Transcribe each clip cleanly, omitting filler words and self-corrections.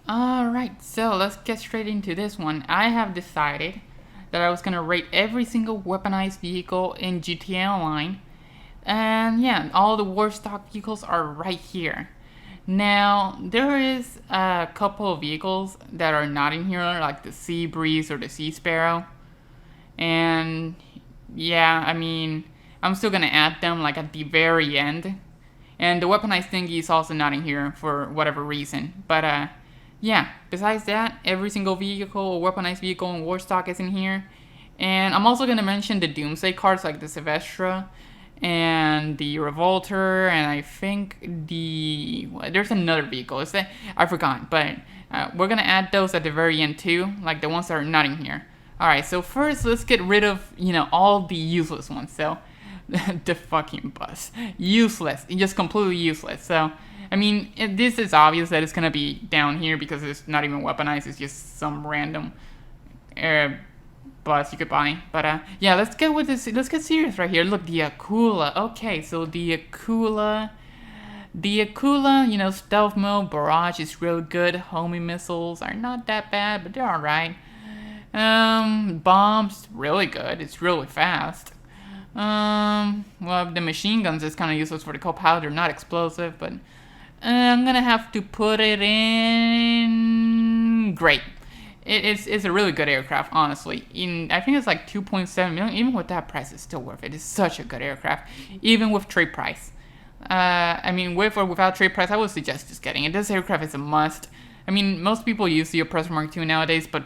Alright, so let's get straight into this one. I have decided that I was gonna rate every single weaponized vehicle in GTA Online. And yeah, all the war stock vehicles are right here. Now, there is a couple of vehicles that are not in here, like the Sea Breeze or the Sea Sparrow. And yeah, I mean, I'm still gonna add them like at the very end. And the weaponized thingy is also not in here for whatever reason. But yeah, besides that, every single vehicle or weaponized vehicle in Warstock is in here. And I'm also gonna mention the Doomsday cards like the Sylvestra and the Revolter, and I think there's another vehicle. Is that I forgot, but we're gonna add those at the very end too, like the ones that are not in here. All right, so first let's get rid of all the useless ones. So the fucking bus, useless, just completely useless. So I mean, this is obvious that it's gonna be down here because it's not even weaponized. It's just some random bus you could buy. But yeah, let's get with this. Let's get serious right here. Look, the Akula. Okay, so the Akula, stealth mode, barrage is real good. Homing missiles are not that bad, but they're all right. Bombs, really good. It's really fast. Well, the machine guns is kind of useless for the co-pilot. They're not explosive, but I'm gonna have to put it in great. It's a really good aircraft, honestly. I think it's like 2.7 million. Even with that price, it's still worth it. It's such a good aircraft, even with trade price. I mean, with or without trade price, I would suggest just getting it. This aircraft is a must. I mean, most people use the Oppressor Mark II nowadays, but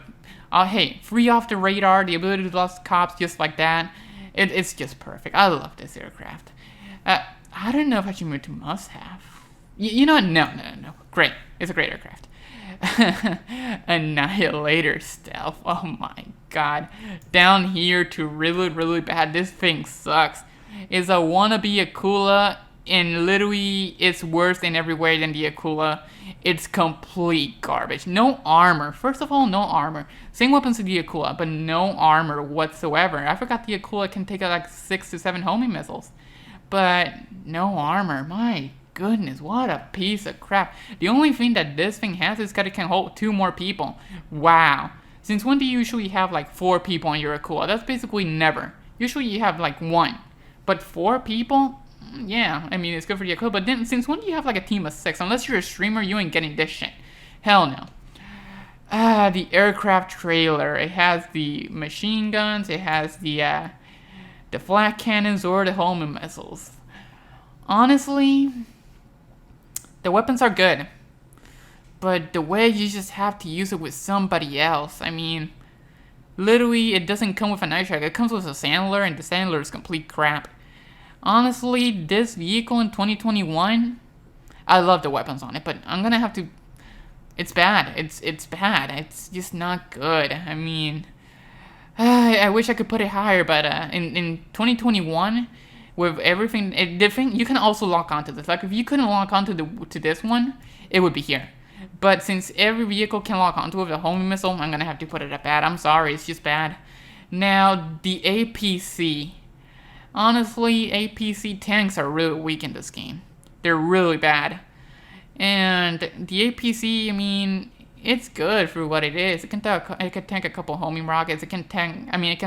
hey, free off the radar, the ability to lost cops just like that. It's just perfect. I love this aircraft. I don't know if I should move to must-have. You know what? No. Great. It's a great aircraft. Annihilator stealth. Oh my god. Down here to really, really bad. This thing sucks. It's a wannabe Akula, and literally it's worse in every way than the Akula. It's complete garbage. No armor. First of all, no armor. Same weapons as the Akula, but no armor whatsoever. I forgot the Akula can take out like 6 to 7 homing missiles. But no armor. My goodness, what a piece of crap. The only thing that this thing has is that it can hold 2 more people. Wow. Since when do you usually have like 4 people on your Akula? That's basically never. Usually you have like 1. But 4 people? Yeah, I mean, it's good for the Akula, but then since when do you have like a team of 6? Unless you're a streamer, you ain't getting this shit. Hell no. The aircraft trailer. It has the machine guns, it has the flak cannons or the homing missiles. Honestly, the weapons are good, but the way you just have to use it with somebody else. I mean, literally, it doesn't come with a nitrac. It comes with a Sandler, and the Sandler is complete crap. Honestly, this vehicle in 2021, I love the weapons on it, but I'm gonna have to. It's bad. It's bad. It's just not good. I mean, I wish I could put it higher, but in 2021, with everything, the thing you can also lock onto this. Like if you couldn't lock onto to this one, it would be here. But since every vehicle can lock onto it with a homing missile, I'm gonna have to put it at bad. I'm sorry, it's just bad. Now the APC. Honestly, APC tanks are really weak in this game. They're really bad. And the APC, I mean, it's good for what it is. It can tank a couple homing rockets. It can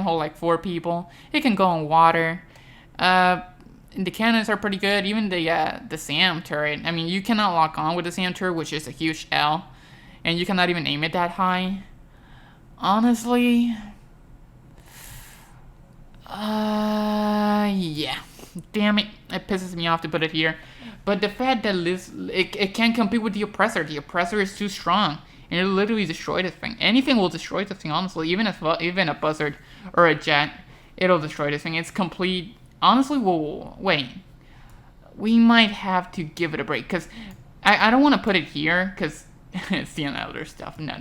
hold like 4 people. It can go in water. The cannons are pretty good. Even the SAM turret. I mean, you cannot lock on with the SAM turret, which is a huge L. And you cannot even aim it that high. Honestly, yeah. Damn it. It pisses me off to put it here. But the fact that it can't compete with the Oppressor. The Oppressor is too strong. And it'll literally destroy this thing. Anything will destroy this thing, honestly. Even a Buzzard or a Jet, it'll destroy this thing. It's complete. Honestly, wait. We might have to give it a break. Because I don't want to put it here. Because it's the other stuff. No.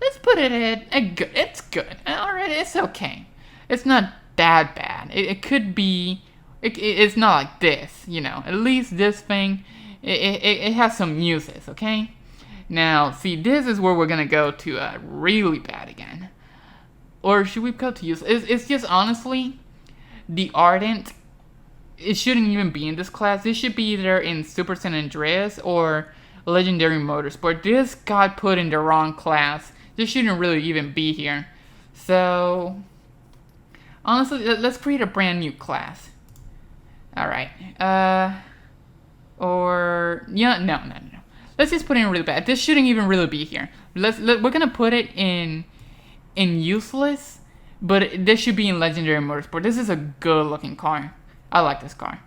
Let's put it at it's good. Alright, it's okay. It's not that bad. It could be. It's not like this, At least this thing, it has some uses, okay? Now, see, this is where we're gonna go to really bad again. Or should we go to useless? It's just honestly, the Ardent, it shouldn't even be in this class. This should be either in Super San Andreas or Legendary Motorsport. This got put in the wrong class. This shouldn't really even be here. So, honestly, let's create a brand new class. Alright. No. Let's just put it in really bad. This shouldn't even really be here. We're gonna put it in useless, but this should be in Legendary Motorsport. This is a good looking car. I like this car.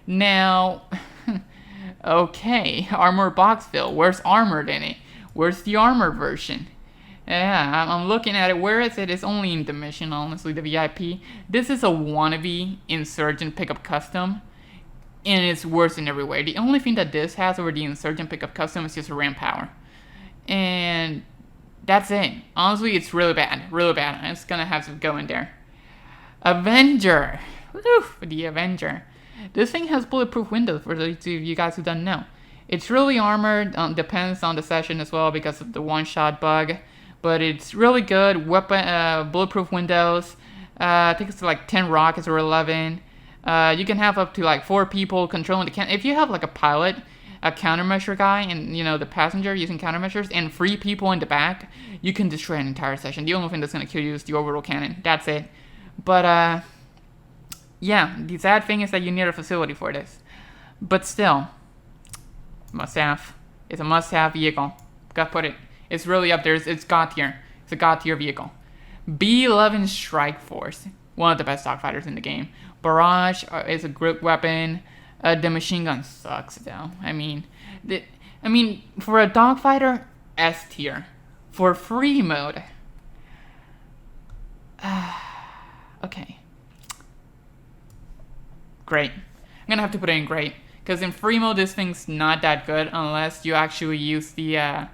Now, okay, Armor Box Fill. Where's Armored in it? Where's the Armor version? Yeah, I'm looking at it. Where is it? It's only in the mission, honestly, the VIP. This is a wannabe Insurgent Pickup Custom, and it's worse in every way. The only thing that this has over the Insurgent Pickup Custom is just ramp power. And that's it. Honestly, it's really bad. Really bad. I'm just gonna have to go in there. Avenger. Woo, the Avenger. This thing has bulletproof windows for those of you guys who don't know. It's really armored. Depends on the session as well because of the one-shot bug. But it's really good. Bulletproof windows. I think it's like 10 rockets or 11. You can have up to like 4 people controlling the can. If you have like a pilot, a countermeasure guy, and the passenger using countermeasures, and 3 people in the back, you can destroy an entire session. The only thing that's gonna kill you is the orbital cannon. That's it. But yeah, the sad thing is that you need a facility for this. But still, must have. It's a must-have vehicle. Gotta put it. It's really up there. It's God tier. It's a God tier vehicle. B-11 Strike Force. One of the best dogfighters in the game. Barrage is a grip weapon. The machine gun sucks though. I mean, for a dogfighter, S tier. For free mode, okay. Great. I'm gonna have to put it in great. Because in free mode, this thing's not that good unless you actually use the,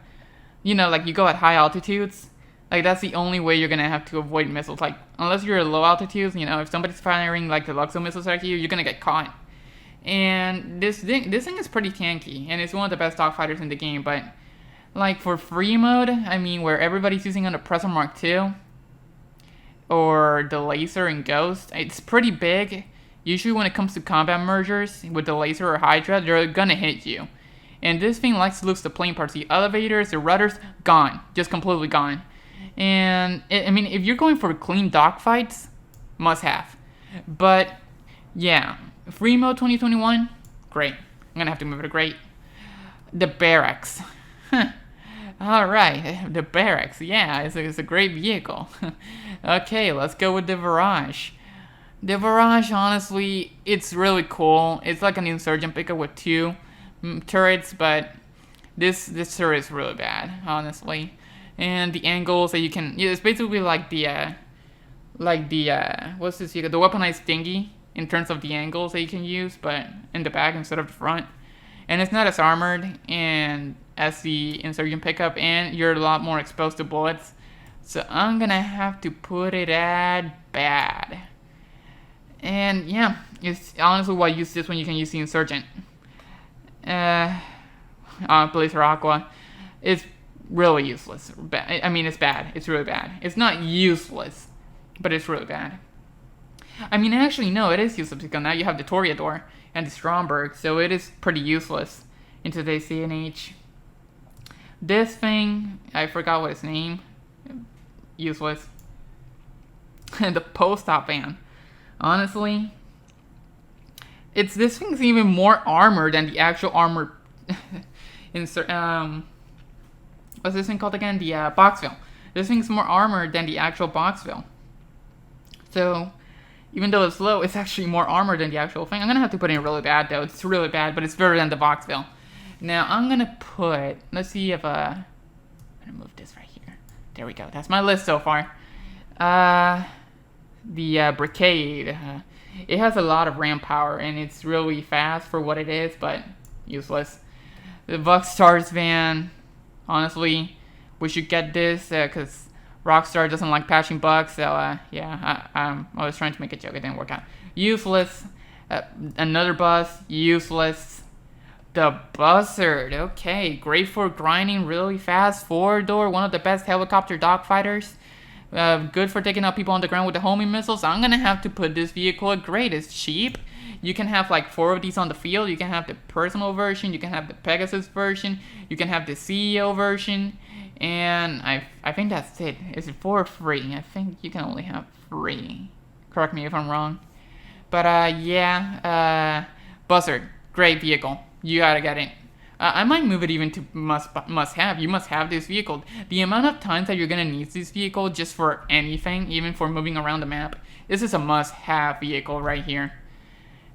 like you go at high altitudes. Like, that's the only way you're gonna have to avoid missiles. Like, unless you're at low altitudes, if somebody's firing, like, the Luxo missiles at you, you're gonna get caught. And this thing is pretty tanky, and it's one of the best dogfighters in the game, but, like, for free mode, where everybody's using an Oppressor Mark II, or the Laser and Ghost, it's pretty big. Usually when it comes to combat mergers with the Laser or Hydra, they're gonna hit you. And this thing likes to lose the plane parts. The elevators, the rudders, gone. Just completely gone. And, if you're going for clean dogfights, must have. But, yeah. Free mode 2021, great. I'm gonna have to move it to great. The Barracks. Alright, the Barracks. Yeah, it's a great vehicle. Okay, let's go with the Barrage. The Barrage, honestly, it's really cool. It's like an Insurgent pickup with 2 turrets, but this turret is really bad, honestly. And the angles that you can, it's basically like the what's this? The weaponized thingy in terms of the angles that you can use, but in the back instead of the front. And it's not as armored and as the Insurgent pickup, and you're a lot more exposed to bullets. So I'm gonna have to put it at bad. And yeah, it's honestly why use this when you can use the Insurgent. Blazer Aqua. It's really useless. It's bad. It's really bad. It's not useless, but it's really bad. Actually, no, it is useless because now you have the Toreador and the Stromberg, so it is pretty useless in today's day and age. This thing, I forgot what its name. Useless. The post-op van. Honestly, this thing's even more armored than the actual armor. What's this thing called again? The Boxville. This thing's more armored than the actual Boxville. So, even though it's low, it's actually more armored than the actual thing. I'm gonna have to put it in really bad though. It's really bad, but it's better than the Boxville. Now I'm gonna put. Let's see if I'm gonna move this right here. There we go. That's my list so far. The Brigade. It has a lot of ram power and it's really fast for what it is, but useless. The Buckstars van. Honestly, we should get this because Rockstar doesn't like patching bugs. So yeah, I was trying to make a joke. It didn't work out. Useless. Another bus. Useless. The Buzzard. Okay, great for grinding really fast. 4-door. One of the best helicopter dogfighters. Good for taking out people on the ground with the homing missiles. I'm gonna have to put this vehicle at great. It's cheap. You can have like 4 of these on the field. You can have the personal version, you can have the Pegasus version, you can have the CEO version, and I think that's it. Is it 4 or 3? I think you can only have 3. Correct me if I'm wrong. But yeah, Buzzard, great vehicle. You gotta get it. I might move it even to must have. You must have this vehicle. The amount of times that you're gonna need this vehicle just for anything, even for moving around the map, this is a must-have vehicle right here.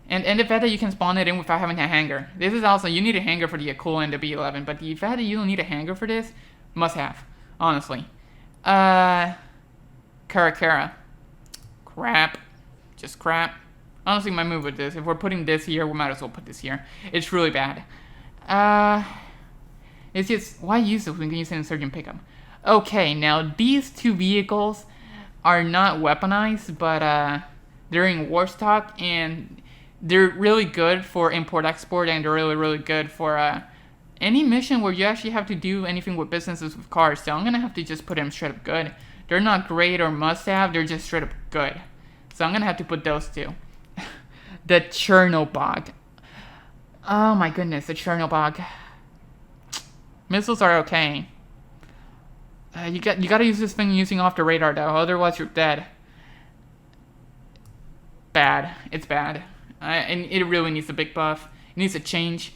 And the fact that you can spawn it in without having a hanger. This is also, you need a hanger for the Akula and the B11, but the fact that you don't need a hanger for this, must have, honestly. Karakara. Crap. Just crap. Honestly, my move with this, if we're putting this here, we might as well put this here. It's really bad. It's just, why use it when you can use an insurgent pickup? Okay, now these 2 vehicles are not weaponized, but they're in war stock, and they're really good for import-export, and they're really good for any mission where you actually have to do anything with businesses with cars. So I'm gonna have to just put them straight up good. They're not great or must-have, they're just straight up good. So I'm gonna have to put those 2. The Chernobog. Oh my goodness, the Chernobog. Missiles are okay. You gotta use this thing using off the radar though, otherwise you're dead. Bad. It's bad. And it really needs a big buff. It needs to change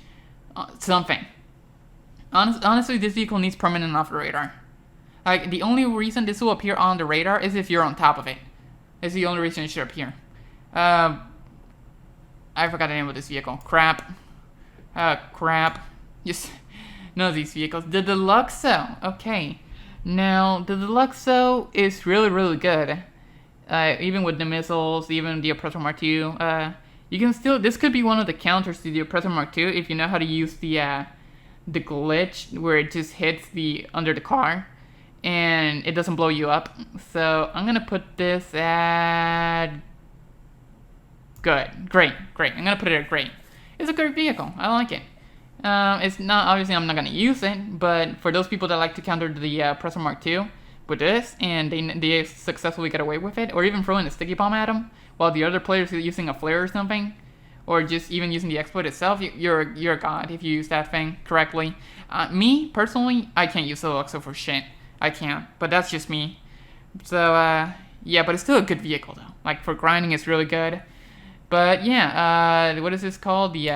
something. Honestly, this vehicle needs permanent off the radar. Like, the only reason this will appear on the radar is if you're on top of it. It's the only reason it should appear. I forgot the name of this vehicle. Crap. Crap. Just none of these vehicles. The Deluxo. Okay. Now, the Deluxo is really good. Even with the missiles, even the Oppressor Mark II. You can still, this could be one of the counters to the Oppressor Mark II if you know how to use the glitch where it just hits the under the car and it doesn't blow you up. So I'm gonna put this at good, great. I'm gonna put it at great. It's a great vehicle. I like it. It's not, obviously I'm not gonna use it, but for those people that like to counter the Oppressor Mark II with this, and they successfully get away with it, or even throwing a sticky bomb at them, while the other players are using a flare or something, or just even using the exploit itself, you're a god if you use that thing correctly. Me, personally, I can't use the Deluxo for shit. I can't, but that's just me. So, yeah, but it's still a good vehicle, though. Like, for grinding, it's really good. But, yeah, what is this called? The,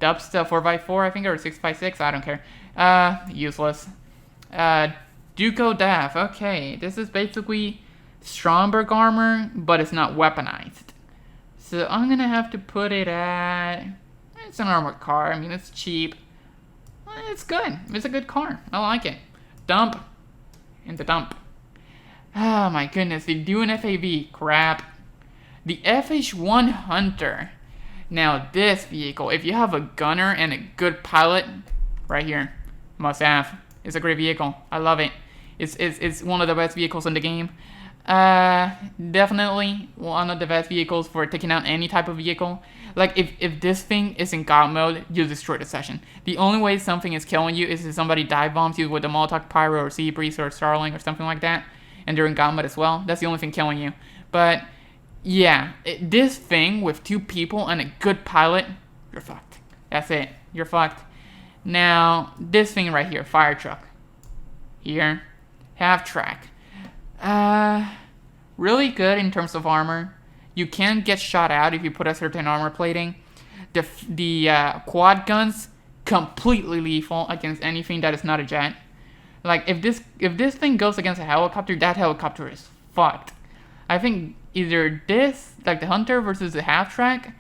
Dubsta 4x4, I think, or 6x6, I don't care. Useless. Duco Daff, okay. This is basically Stromberg armor, but it's not weaponized. So I'm gonna have to put it at, it's an armored car. I mean, it's cheap. It's good. It's a good car. I like it. Dump. In the dump. Oh my goodness, they do an FAV. Crap. The FH1 Hunter. Now this vehicle, if you have a gunner and a good pilot, right here, must have. It's a great vehicle. I love it. It's one of the best vehicles in the game. Definitely one of the best vehicles for taking out any type of vehicle. Like, if this thing is in God mode, you destroy the session. The only way something is killing you is if somebody dive bombs you with a Molotov Pyro or Sea Breeze or Starling or something like that, and they're in God mode as well. That's the only thing killing you. But yeah, this thing with 2 people and a good pilot, you're fucked. That's it. You're fucked. Now, this thing right here, fire truck. Here, half track. Really good in terms of armor. You can get shot out if you put a certain armor plating. The quad guns, completely lethal against anything that is not a jet. Like, if this thing goes against a helicopter, that helicopter is fucked. I think either this, like the Hunter versus the half track,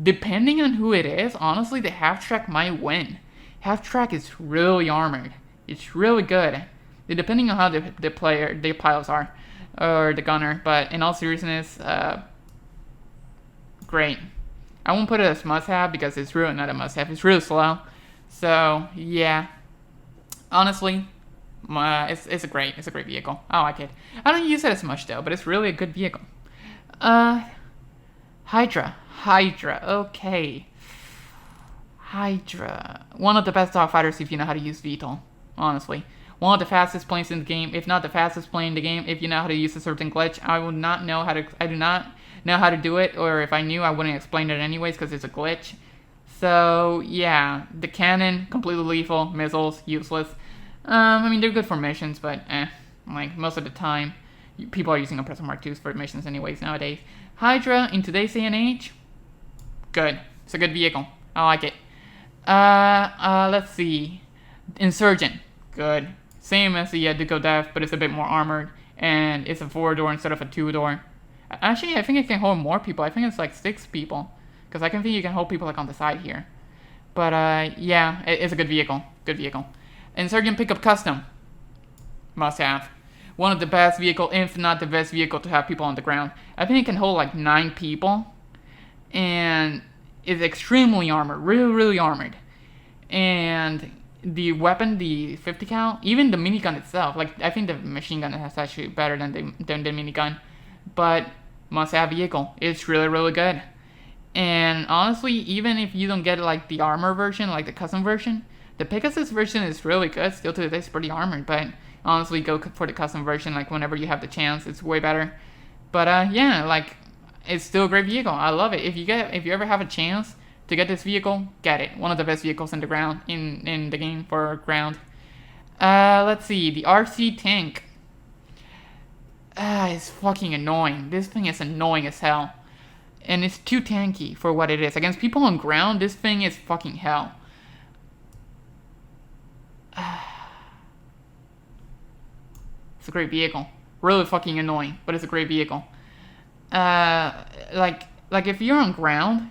depending on who it is, honestly, the half track might win. Half track is really armored. It's really good. Depending on how the pilots are, or the gunner, but in all seriousness, great. I won't put it as must-have because it's really not a must-have. It's really slow. So yeah, honestly, it's a great vehicle. I like it. I don't use it as much though, but it's really a good vehicle. Hydra. Okay. Hydra. One of the best dogfighters if you know how to use VTOL. Honestly. one of the fastest planes in the game, if not the fastest plane in the game, if you know how to use a certain glitch. I do not know how to do it, or if I knew, I wouldn't explain it anyways, because it's a glitch. So, yeah, the cannon, completely lethal, missiles, useless. I mean, they're good for missions, but like, most of the time, people are using Oppressor Mark IIs for missions anyways nowadays. Hydra, in today's day and age, good. It's a good vehicle. I like it. Let's see. Insurgent, good. Same as the Duco Death, but it's a bit more armored, and it's a 4-door instead of a 2-door. Actually, I think it can hold more people. I think it's like 6 people, because I can think you can hold people like on the side here. But yeah, it's a good vehicle. Good vehicle. Insurgent Pickup Custom, must have. One of the best vehicle, if not the best vehicle, to have people on the ground. I think it can hold like 9 people, and is extremely armored, really armored. And the weapon, the 50 cal, even the minigun itself, like, I think the machine gun is actually better than the minigun, but must have vehicle. It's really good. And honestly, even if you don't get like the armor version, like the custom version, the Pegasus version is really good. Still to this day, it's pretty armored, but honestly, go for the custom version, like, whenever you have the chance. It's way better. But yeah, like, it's still a great vehicle. I love it. If you ever have a chance to get this vehicle, get it. One of the best vehicles in the ground, in the game for ground. Let's see, the RC tank. It's fucking annoying. This thing is annoying as hell. And it's too tanky for what it is. Against people on ground, this thing is fucking hell. It's a great vehicle. Really fucking annoying, but it's a great vehicle. Like if you're on ground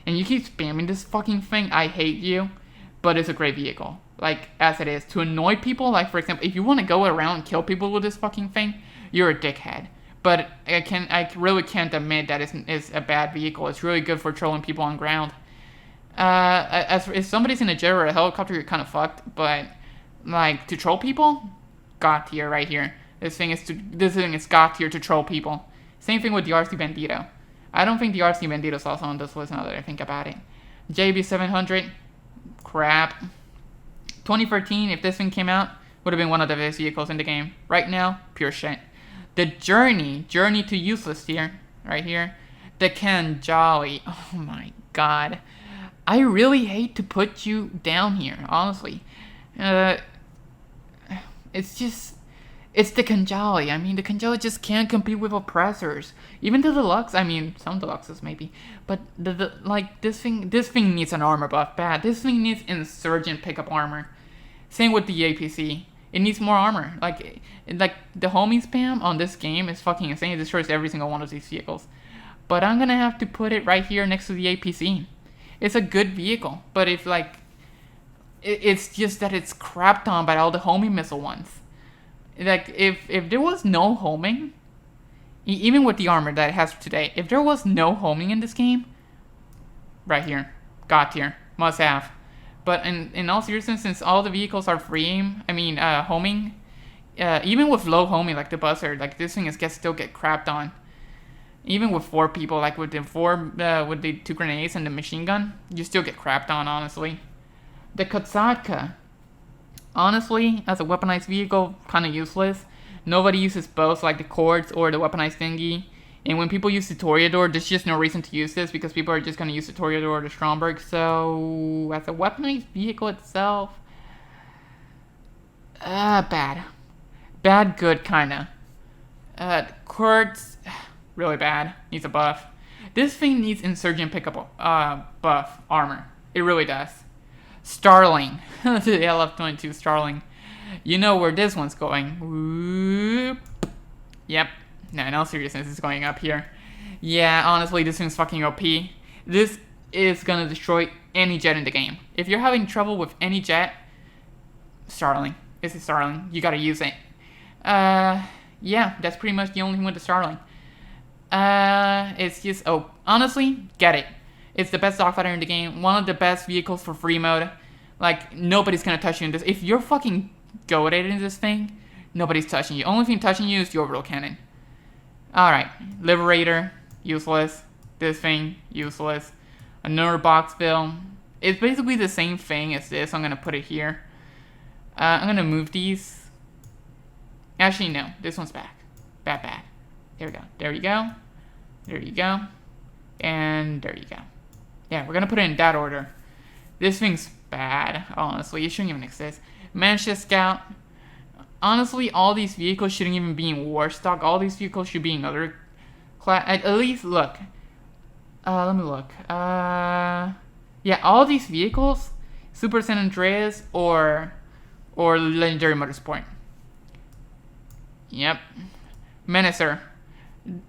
and you keep spamming this fucking thing, I hate you, but it's a great vehicle. Like, as it is. To annoy people, like, for example, if you want to go around and kill people with this fucking thing, you're a dickhead. But I really can't admit that it's a bad vehicle. It's really good for trolling people on ground. If somebody's in a jet or a helicopter, you're kind of fucked, but, like, to troll people, god tier right here. This thing is god tier to troll people. Same thing with the RC Bandito. I don't think the RC Bandito is also on this list now that I think about it. JB700, crap. 2013, if this thing came out, would have been one of the best vehicles in the game. Right now, pure shit. The Journey to Useless tier, right here. The Kanjali, oh my god. I really hate to put you down here, honestly. It's the Kanjali. I mean, the Kanjali just can't compete with Oppressors. Even the Deluxe, I mean, some Deluxes maybe. But, this thing needs an armor buff bad. This thing needs Insurgent pickup armor. Same with the APC. It needs more armor. Like the homing spam on this game is fucking insane. It destroys every single one of these vehicles. But I'm gonna have to put it right here next to the APC. It's a good vehicle, but if it's just that it's crapped on by all the homing missile ones. Like, if there was no homing, even with the armor that it has today, if there was no homing in this game, right here, god tier, must have. But in all seriousness, since all the vehicles are homing, even with low homing, like the Buzzard, like, this thing still get crapped on. Even with 4 people, like with the 2 grenades and the machine gun, you still get crapped on, honestly. The Kotsatka, honestly, as a weaponized vehicle, kind of useless. Nobody uses both, like the Cords or the weaponized thingy. And when people use the Toreador, there's just no reason to use this because people are just going to use the Toreador or the Stromberg. So, as a weaponized vehicle itself, bad. Bad, good, kinda. Cords, really bad. Needs a buff. This thing needs Insurgent pickup buff armor. It really does. Starling. The LF-22 Starling. You know where this one's going. Whoop. Yep. No, in all seriousness, it's going up here. Yeah, honestly, this thing's fucking OP. This is gonna destroy any jet in the game. If you're having trouble with any jet, Starling. It's a Starling. You gotta use it. Yeah, that's pretty much the only thing with the Starling. It's just, honestly, get it. It's the best dogfighter in the game. One of the best vehicles for free mode. Like, nobody's gonna touch you in this. If you're fucking goated in this thing, nobody's touching you. Only thing touching you is the orbital cannon. Alright, Liberator, useless. This thing, useless. Another box bill. It's basically the same thing as this. I'm gonna put it here. I'm gonna move these. Actually, no. This one's back. Bad. There we go. There you go. There you go. And there you go. Yeah, we're gonna put it in that order. This thing's bad, honestly. It shouldn't even exist. Manchester Scout. Honestly, all these vehicles shouldn't even be in war stock. All these vehicles should be in other class. At least, look. Let me look. Yeah, all these vehicles, Super San Andreas or Legendary Motorsport. Yep. Menacer.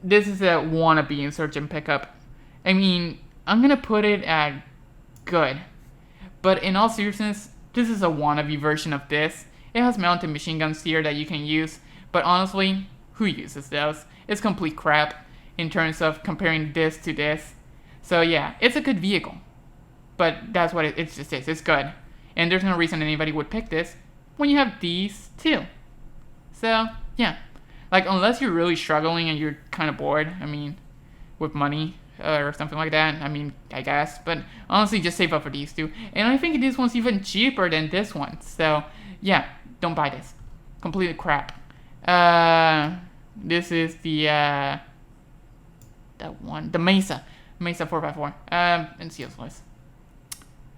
This is a wannabe insurgent pickup. I mean, I'm gonna put it at good. But in all seriousness, this is a wannabe version of this. It has mounted machine guns here that you can use. But honestly, who uses those? It's complete crap in terms of comparing this to this. So yeah, it's a good vehicle. But that's what it just is. It's good. And there's no reason anybody would pick this when you have these too. So, yeah. Like, unless you're really struggling and you're kind of bored, I mean, with money or something like that, I mean, I guess. But honestly, just save up for these two. And I think this one's even cheaper than this one. So, yeah, don't buy this. Completely crap. This is the, that one, the Mesa 4x4. And see what's list.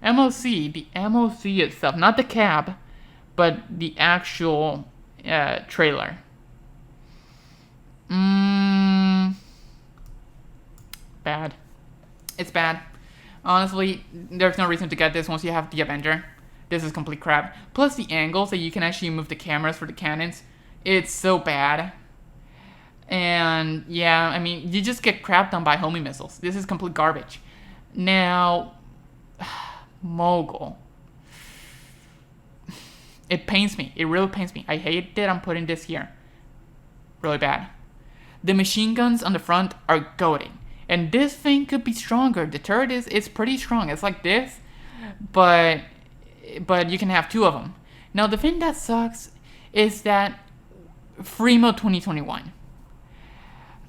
MOC, the MOC itself, not the cab, but the actual trailer. Bad. It's bad. Honestly, there's no reason to get this once you have the Avenger. This is complete crap. Plus the angles that you can actually move the cameras for the cannons. It's so bad. And yeah, I mean, you just get crapped on by homing missiles. This is complete garbage. Now, Mogul. It pains me. It really pains me. I hate that I'm putting this here. Really bad. The machine guns on the front are goating. And this thing could be stronger. The turret it's pretty strong. It's like this. But you can have two of them. Now, the thing that sucks is that Fremo 2021.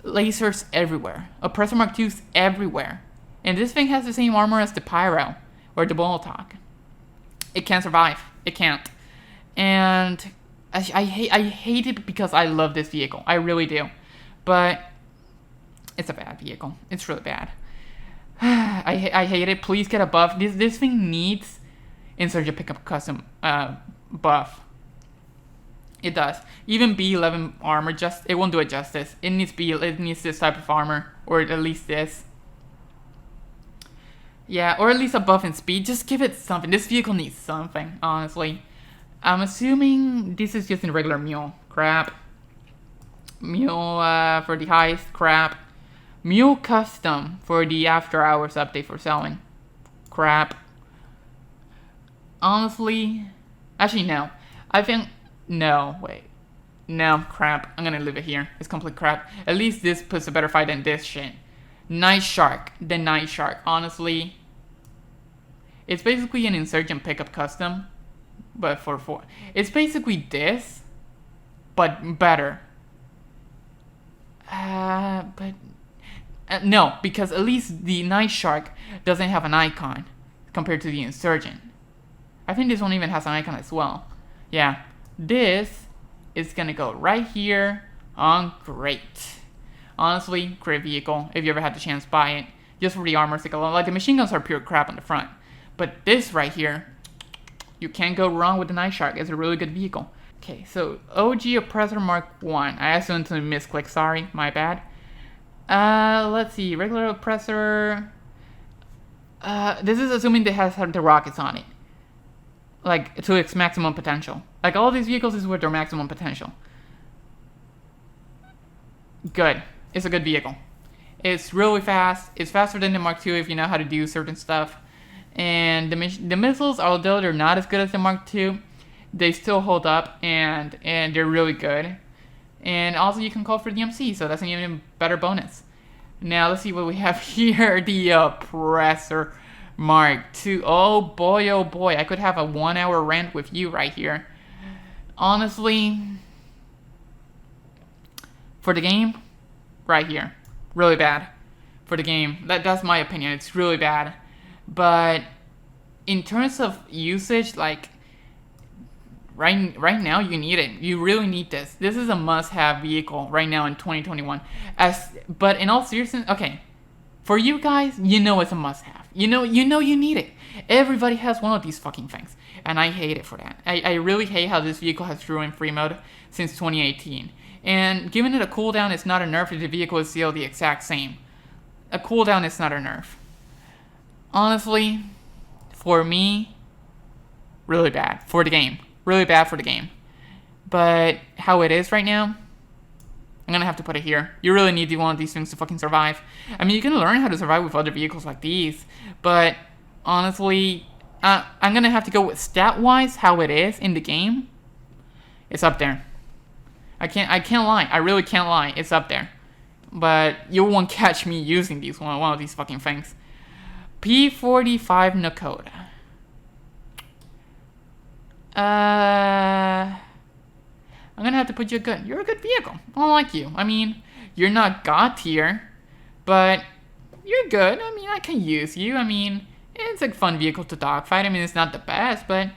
Lasers everywhere. Oppressor Mark II's everywhere. And this thing has the same armor as the Pyro or the Boltok. It can't survive. It can't. And I hate it because I love this vehicle. I really do. But it's a bad vehicle. It's really bad. I hate it. Please get a buff. This thing needs Insurgent Pickup Custom buff. It does. Even B11 armor, it won't do it justice. It needs this type of armor, or at least this. Yeah, or at least a buff in speed. Just give it something. This vehicle needs something, honestly. I'm assuming this is just in regular Mule. Crap. Mule for the heist. Crap. Mule Custom for the after hours update for selling. Crap. Honestly, actually no. I think, no, wait. No, crap. I'm gonna leave it here. It's complete crap. At least this puts a better fight than this shit. Night Shark. The Night Shark. Honestly, it's basically an Insurgent Pickup Custom, but for 4. It's basically this, but better. No, because at least the Night Shark doesn't have an icon compared to the Insurgent. I think this one even has an icon as well. Yeah, this is gonna go right here on great. Honestly, great vehicle. If you ever had the chance, buy it. Just for the armor stick alone. Like, the machine guns are pure crap on the front. But this right here, you can't go wrong with the Night Shark. It's a really good vehicle. Okay, so OG Oppressor Mark 1. I accidentally misclicked, sorry, my bad. Let's see, regular Oppressor. This is assuming it has the rockets on it. Like, to its maximum potential. Like, all these vehicles is with their maximum potential. Good. It's a good vehicle. It's really fast. It's faster than the Mark II if you know how to do certain stuff. And the missiles, although they're not as good as the Mark II, they still hold up, and they're really good. And also you can call for the MC, so that's an even better bonus. Now let's see what we have here. The Oppressor Mark II. Oh boy, I could have a 1 hour rant with you right here. Honestly, for the game, right here, really bad. For the game, that's my opinion. It's really bad. But in terms of usage, like, right now you need it. You really need this. This is a must-have vehicle right now in 2021. But in all seriousness, okay, for you guys, you know it's a must-have. You know you need it. Everybody has one of these fucking things, and I hate it for that. I really hate how this vehicle has ruined free mode since 2018. And giving it a cooldown is not a nerf if the vehicle is still the exact same. A cooldown is not a nerf. Honestly, for me, really bad for the game. Really bad for the game. But how it is right now, I'm gonna have to put it here. You really need one of these things to fucking survive. I mean, you can learn how to survive with other vehicles like these, but honestly, I'm gonna have to go with stat-wise how it is in the game. It's up there. I can't lie. I really can't lie. It's up there. But you won't catch me using one of these fucking things. P45 Nakota. I'm gonna have to put you good. You're a good vehicle. I don't like you. I mean, you're not God tier, but you're good. I mean, I can use you. I mean, it's a fun vehicle to dogfight. I mean, it's not the best, but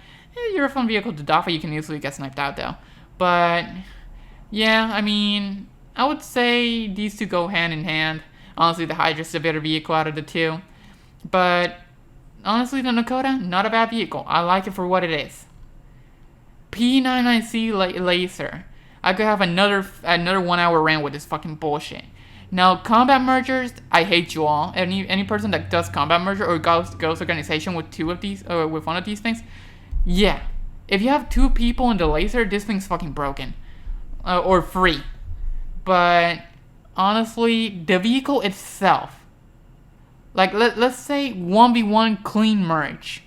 you're a fun vehicle to dogfight. You can easily get sniped out though. But yeah, I mean, I would say these two go hand in hand. Honestly, the Hydra's a better vehicle out of the two. But honestly, the Nakota, not a bad vehicle. I like it for what it is. P99C laser. I could have another 1 hour rant with this fucking bullshit. Now, combat mergers, I hate you all. Any person that does combat merger or goes organization with two of these or with one of these things, yeah. If you have two people in the laser, this thing's fucking broken. Or free. But honestly, the vehicle itself, like let's say 1v1 clean merge.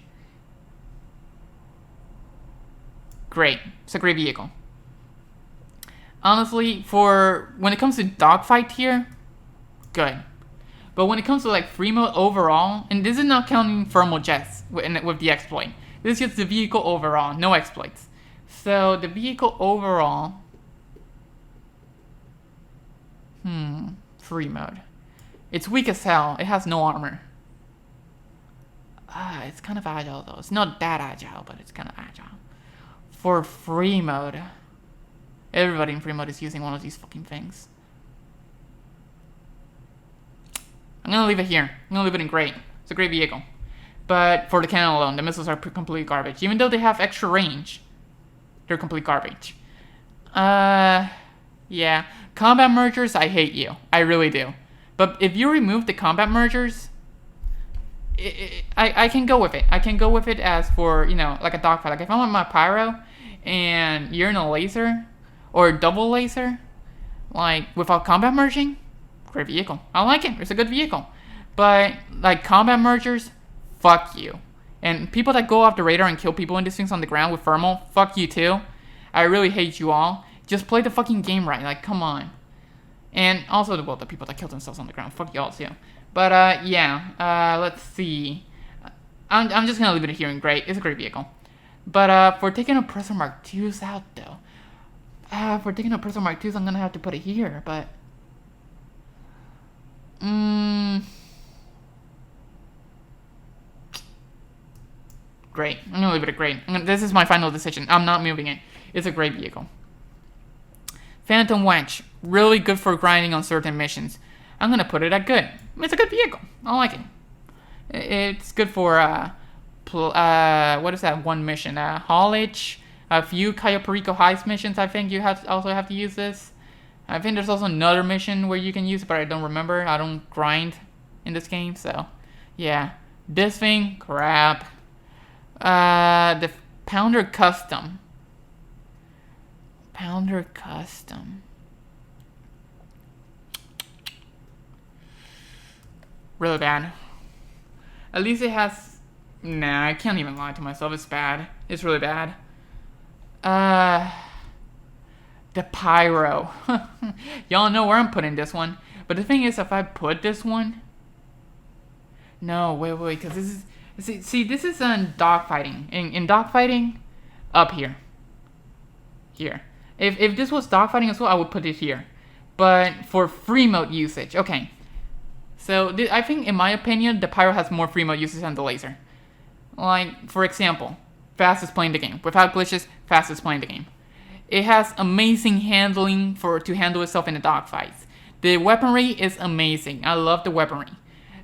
Great. It's a great vehicle. Honestly, for when it comes to dogfight tier, good. But when it comes to like free mode overall, and this is not counting thermal jets with the exploit. This is just the vehicle overall, no exploits. So the vehicle overall, free mode. It's weak as hell. It has no armor. It's kind of agile though. It's not that agile, but it's kind of agile. For free mode, everybody in free mode is using one of these fucking things. I'm gonna leave it here. I'm gonna leave it in great. It's a great vehicle. But for the cannon alone, the missiles are complete garbage. Even though they have extra range, they're complete garbage. Yeah. Combat mergers, I hate you. I really do. But if you remove the combat mergers, I can go with it. I can go with it as for, like a dogfight. Like if I'm on my pyro and you're in a laser or double laser, like without combat merging, great vehicle. I like it. It's a good vehicle. But like combat mergers, fuck you. And people that go off the radar and kill people in these things on the ground with thermal, fuck you too. I really hate you all. Just play the fucking game right. Like, come on. And also, the people that kill themselves on the ground, fuck y'all too. But yeah, let's see. I'm just gonna leave it here in great. It's a great vehicle. But for taking Oppressor Mark IIs out though, for taking Oppressor Mark IIs, I'm gonna have to put it here. But great. I'm gonna leave it at great. This is my final decision. I'm not moving it. It's a great vehicle. Phantom Wench, really good for grinding on certain missions. I'm gonna put it at good. It's a good vehicle. I like it. It's good for what is that one mission? Haulage. A few Cayo Perico heist missions. I think you also have to use this. I think there's also another mission where you can use it, but I don't remember. I don't grind in this game, so yeah. This thing, crap. The Pounder Custom. Pounder Custom. Really bad. At least it has... Nah, I can't even lie to myself. It's bad. It's really bad. The Pyro. Y'all know where I'm putting this one. But the thing is, if I put this one... No, wait, because this is... See, this is on dogfighting. In dogfighting, up here. Here. If this was dogfighting as well, I would put it here. But for free mode usage, okay. So I think, in my opinion, the Pyro has more free mode usage than the laser. Like, for example, fastest plane in the game. Without glitches, fastest plane in the game. It has amazing handling to handle itself in the dogfights. The weaponry is amazing. I love the weaponry.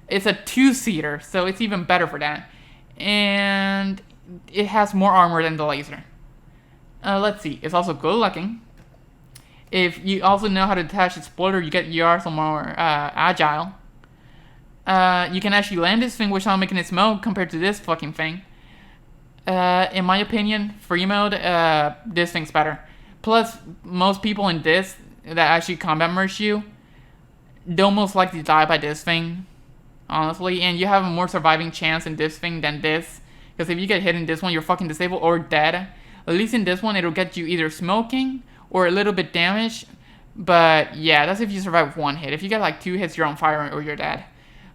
It's a 2-seater, so it's even better for that. And it has more armor than the laser. Let's see. It's also good looking. If you also know how to detach exploder, you are some more agile. You can actually land this thing without making it smoke compared to this fucking thing. In my opinion, free mode, this thing's better. Plus, most people in this that actually combat merge you, they'll most likely die by this thing, honestly. And you have a more surviving chance in this thing than this. Because if you get hit in this one, you're fucking disabled or dead. At least in this one, it'll get you either smoking or a little bit damaged. But yeah, that's if you survive with 1 hit. If you get like 2 hits, you're on fire or you're dead.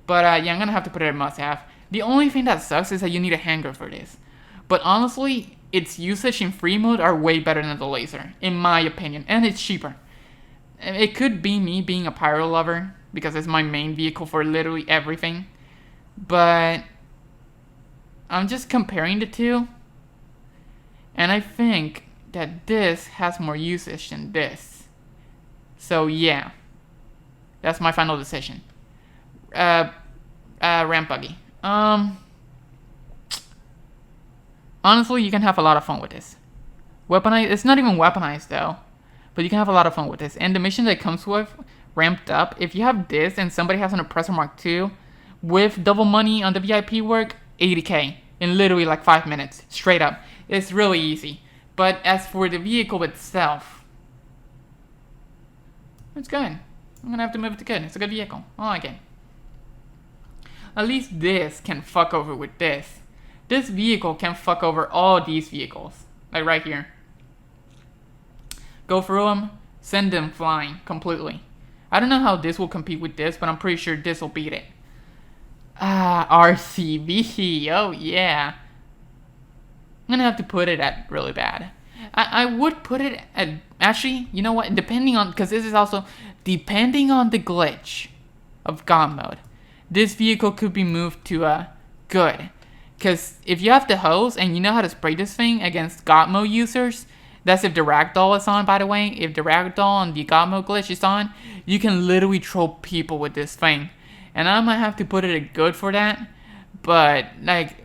But yeah, I'm gonna have to put it in must-have. The only thing that sucks is that you need a hanger for this. But honestly, its usage in free mode are way better than the laser, in my opinion. And it's cheaper. It could be me being a pyro lover, because it's my main vehicle for literally everything. But I'm just comparing the two. And I think that this has more usage than this. So yeah. That's my final decision. Ramp buggy. Honestly, you can have a lot of fun with this. Weaponized, it's not even weaponized though. But you can have a lot of fun with this. And the mission that it comes with, ramped up, if you have this and somebody has an Oppressor Mark II, with double money on the VIP work, 80k. In literally like 5 minutes. Straight up. It's really easy. But as for the vehicle itself, it's good. I'm gonna have to move it to good. It's a good vehicle. I like it. At least this can fuck over with this. This vehicle can fuck over all these vehicles. Like right here. Go through them, send them flying completely. I don't know how this will compete with this, but I'm pretty sure this will beat it. RCB, oh yeah. I'm gonna have to put it at really bad. I would put it at, actually, you know what, depending on, because this is also, depending on the glitch of God mode, this vehicle could be moved to good. Because if you have the hose and you know how to spray this thing against God mode users, that's if the ragdoll is on, by the way. If the ragdoll on the God mode glitch is on, you can literally troll people with this thing. And I might have to put it at good for that. But, like,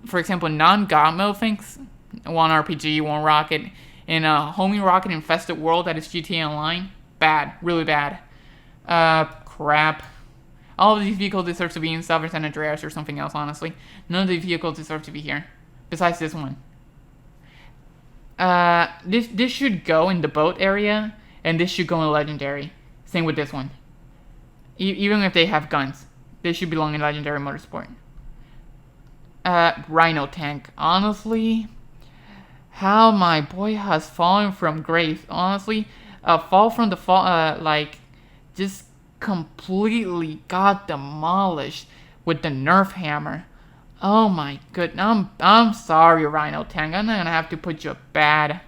for example, non-God mode things, one RPG, one rocket, in a homing rocket infested world that is GTA Online, bad, really bad. Crap. All of these vehicles deserve to be in Salvador San Andreas or something else, honestly. None of these vehicles deserve to be here. Besides this one. This should go in the boat area, and this should go in Legendary. Same with this one. Even if they have guns, they should belong in Legendary Motorsport. Rhino tank. Honestly, how my boy has fallen from grace. Honestly, fall from the fall, like, just completely got demolished with the Nerf hammer. Oh my goodness, I'm sorry, Rhino tank. I'm not gonna have to put you a bad.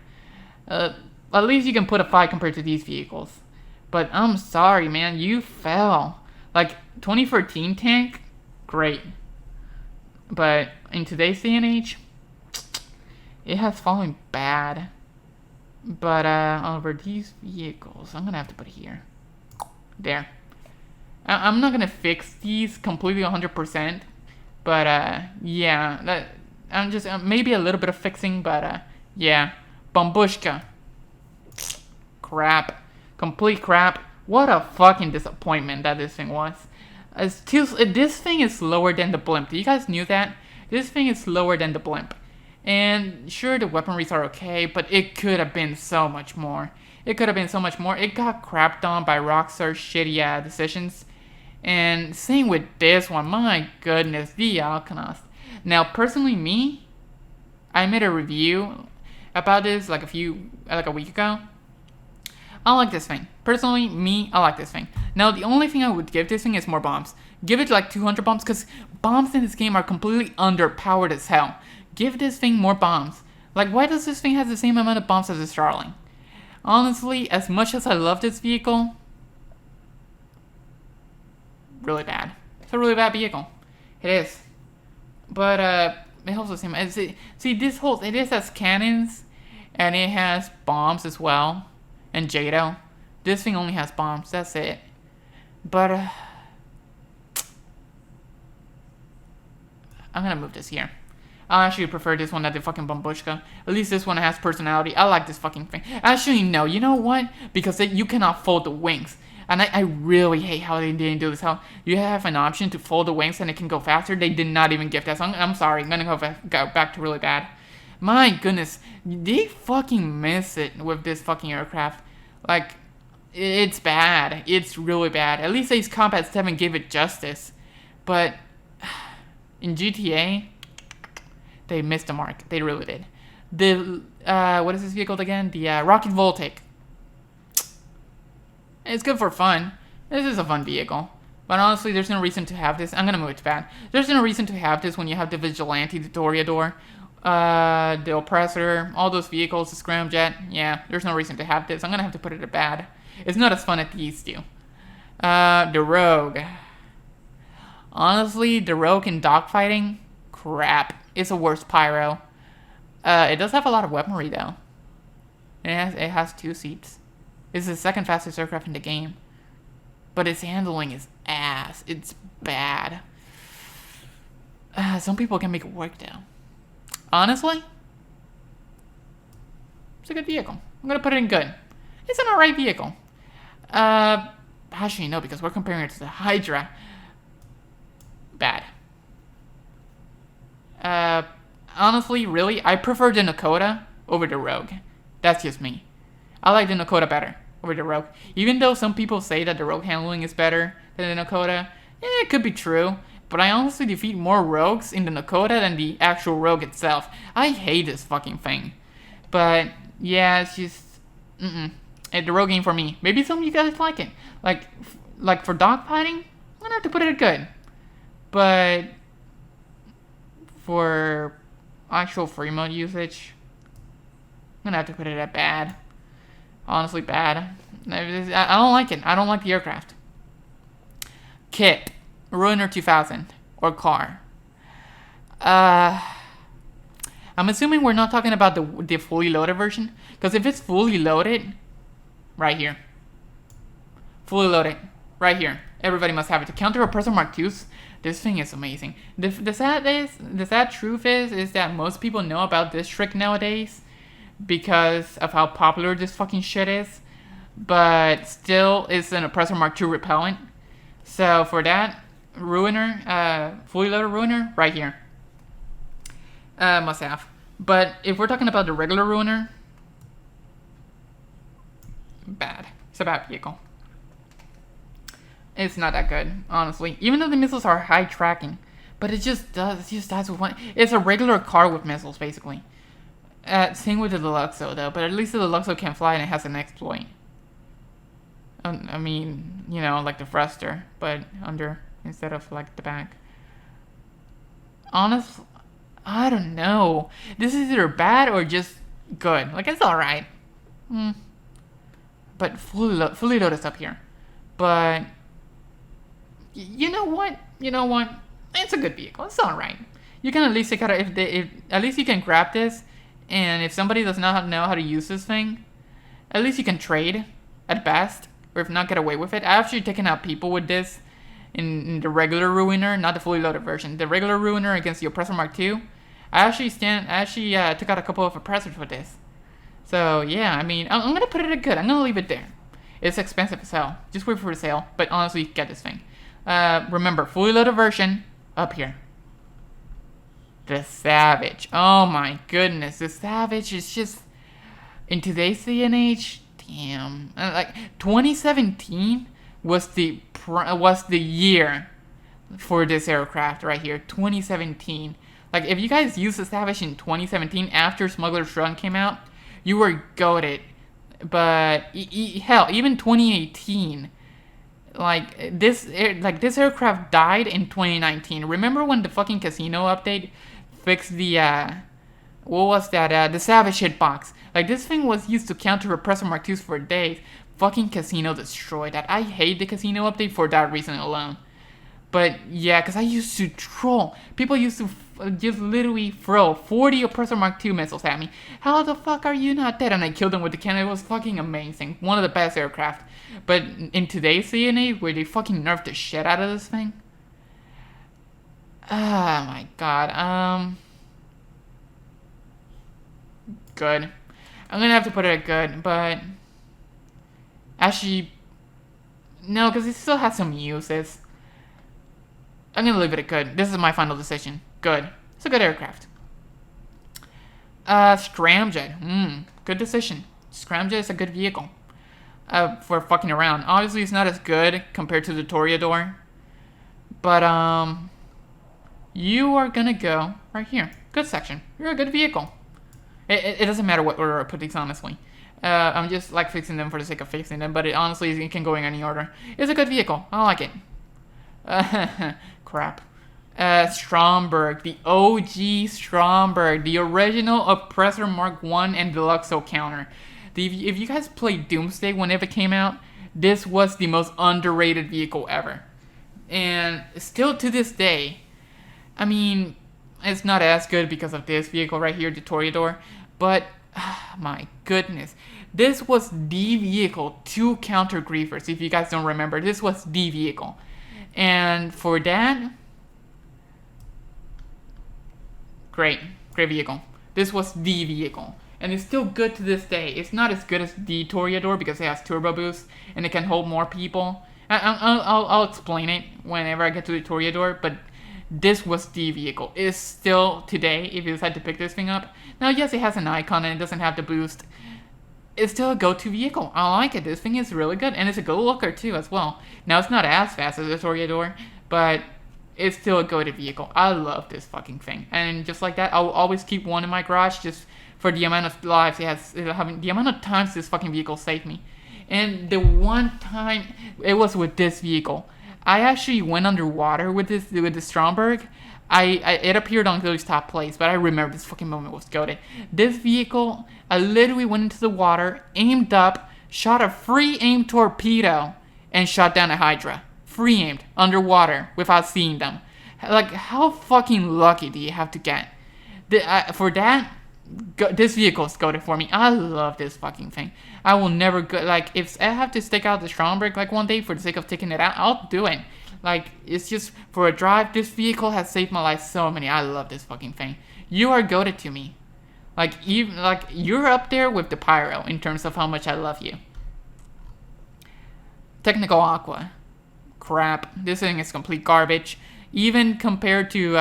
At least you can put a 5 compared to these vehicles. But I'm sorry, man, you fell. Like 2013 tank, great. But in today's day and age, it has fallen bad. But over these vehicles, I'm gonna have to put it here. There. I'm not gonna fix these completely 100%. But, yeah, I'm just, maybe a little bit of fixing, but, yeah. Bambushka. Crap. Complete crap. What a fucking disappointment that this thing was. This thing is slower than the blimp. You guys knew that? This thing is slower than the blimp. And, sure, the weaponries are okay, but it could have been so much more. It could have been so much more. It got crapped on by Rockstar's shitty, decisions. And same with this one, my goodness, the Alchemist. Now, personally, me, I made a review about this like a week ago. I like this thing. Personally, me, I like this thing. Now, the only thing I would give this thing is more bombs. Give it like 200 bombs, because bombs in this game are completely underpowered as hell. Give this thing more bombs. Like, why does this thing have the same amount of bombs as the Starling? Honestly, as much as I love this vehicle, really bad. It's a really bad vehicle. It is. But, it holds the same. See, this holds. It has cannons, and it has bombs as well, and Jado. This thing only has bombs. That's it. But I'm gonna move this here. I actually prefer this one than the fucking Bambushka. At least this one has personality. I like this fucking thing. Actually, no. You know what? Because you cannot fold the wings. And I really hate how they didn't do this. How you have an option to fold the wings and it can go faster. They did not even give that. So I'm sorry. I'm going to go back to really bad. My goodness. They fucking miss it with this fucking aircraft. Like, it's bad. It's really bad. At least Ace Combat 7 gave it justice. But in GTA, they missed the mark. They really did. The, what is this vehicle again? The Rocket Voltic. It's good for fun. This is a fun vehicle. But honestly, there's no reason to have this. I'm gonna move it to bad. There's no reason to have this when you have the Vigilante, the Toreador, the Oppressor, all those vehicles, the Scramjet. Yeah, there's no reason to have this. I'm gonna have to put it to bad. It's not as fun as these two. The Rogue. Honestly, the Rogue in dogfighting, crap. It's a worse pyro. It does have a lot of weaponry though. It has 2 seats. It's the second fastest aircraft in the game. But its handling is ass. It's bad. Some people can make it work though. Honestly, it's a good vehicle. I'm gonna put it in good. It's an alright vehicle. Actually no, because we're comparing it to the Hydra. Bad. Honestly, really, I prefer the Nakota over the Rogue. That's just me. I like the Nakota better over the Rogue. Even though some people say that the Rogue handling is better than the Nakota, it could be true. But I honestly defeat more Rogues in the Nakota than the actual Rogue itself. I hate this fucking thing. But, yeah, it's just... The Rogue ain't for me. Maybe some of you guys like it. Like for dogfighting, I'm gonna have to put it at good. But... for actual free mode usage, I'm gonna have to put it at bad. Honestly, bad. I don't like it. I don't like the aircraft. Kit. Ruiner 2000. Or car. I'm assuming we're not talking about the fully loaded version. Because if it's fully loaded, right here. Fully loaded. Right here. Everybody must have it. To counter Oppressor Mark IIs, this thing is amazing. The sad truth is that most people know about this trick nowadays because of how popular this fucking shit is. But still, it's an Oppressor Mark II repellent. So for that, Ruiner, fully loaded Ruiner, right here. Must have. But if we're talking about the regular Ruiner, bad. It's a bad vehicle. It's not that good, honestly. Even though the missiles are high tracking. But it just dies with one. It's a regular car with missiles, basically. Same with the Deluxo, though. But at least the Deluxo can fly and it has an exploit. I mean, you know, like the thruster. But under, instead of, like, the back. Honestly, I don't know. This is either bad or just good. Like, it's alright. But fully loaded is up here. But... You know what? It's a good vehicle. It's alright. You can at least take out if at least you can grab this, and if somebody does not know how to use this thing, at least you can trade at best, or if not, get away with it. I've actually taken out people with this in the regular Ruiner, not the fully loaded version. The regular Ruiner against the Oppressor Mark II. I actually took out a couple of oppressors with this. So yeah, I mean, I'm gonna put it at good. I'm gonna leave it there. It's expensive as hell. Just wait for the sale. But honestly, get this thing. Remember, fully loaded version, up here. The Savage. Oh my goodness, the Savage is just, in today's day and age, damn. Like, 2017 was the year for this aircraft right here. 2017. Like, if you guys used the Savage in 2017 after Smuggler's Run came out, you were goated. But hell, even 2018. Like this aircraft died in 2019. Remember when the fucking casino update fixed the what was that? The Savage hitbox. Like, this thing was used to counter Oppressor Mark IIs for days. Fucking casino destroyed that. I hate the casino update for that reason alone. But yeah, because I used to troll. People used to just literally throw 40 Oppressor Mark II missiles at me. How the fuck are you not dead? And I killed them with the cannon. It was fucking amazing. One of the best aircraft. But in today's DNA, where they fucking nerfed the shit out of this thing. Ah, my god. Good. I'm gonna have to put it at good, but actually, no, because it still has some uses. I'm gonna leave it at good. This is my final decision. Good. It's a good aircraft. Scramjet. Good decision. Scramjet is a good vehicle. For fucking around. Obviously, it's not as good compared to the Toreador. But, you are gonna go right here. Good section. You're a good vehicle. It doesn't matter what order I put these, honestly. I'm just, like, fixing them for the sake of fixing them. But honestly, it can go in any order. It's a good vehicle. I like it. Crap. Stromberg, the OG Stromberg, the original Oppressor Mark 1 and Deluxo counter. If you guys played Doomsday whenever it came out, this was the most underrated vehicle ever. And still to this day, I mean, it's not as good because of this vehicle right here, the Toreador, but my goodness. This was the vehicle to counter Griefers, if you guys don't remember. This was the vehicle. And for that, great vehicle. This was the vehicle. And it's still good to this day. It's not as good as the Toreador because it has turbo boost and it can hold more people. I'll explain it whenever I get to the Toreador, but this was the vehicle. It's still today, if you decide to pick this thing up. Now, yes, it has an icon and it doesn't have the boost. It's still a go-to vehicle. I like it. This thing is really good, and it's a good looker too as well. Now, it's not as fast as the Toreador, but it's still a go-to vehicle. I love this fucking thing, and just like that, I'll always keep one in my garage just for the amount of lives it has, the amount of times this fucking vehicle saved me. And the one time it was with this vehicle, I actually went underwater with the Stromberg. It appeared on those top plays, but I remember this fucking moment was goated. This vehicle, I literally went into the water, aimed up, shot a free aim torpedo, and shot down a Hydra. Free aimed, underwater, without seeing them. Like, how fucking lucky do you have to get? For that, this vehicle is goated for me. I love this fucking thing. I will never go, like, if I have to stick out the Stromberg, like, one day for the sake of taking it out, I'll do it. Like, it's just, for a drive, this vehicle has saved my life so many. I love this fucking thing. You are goated to me. Like, even, like, you're up there with the Pyro in terms of how much I love you. Technical Aqua. Crap. This thing is complete garbage. Even compared to,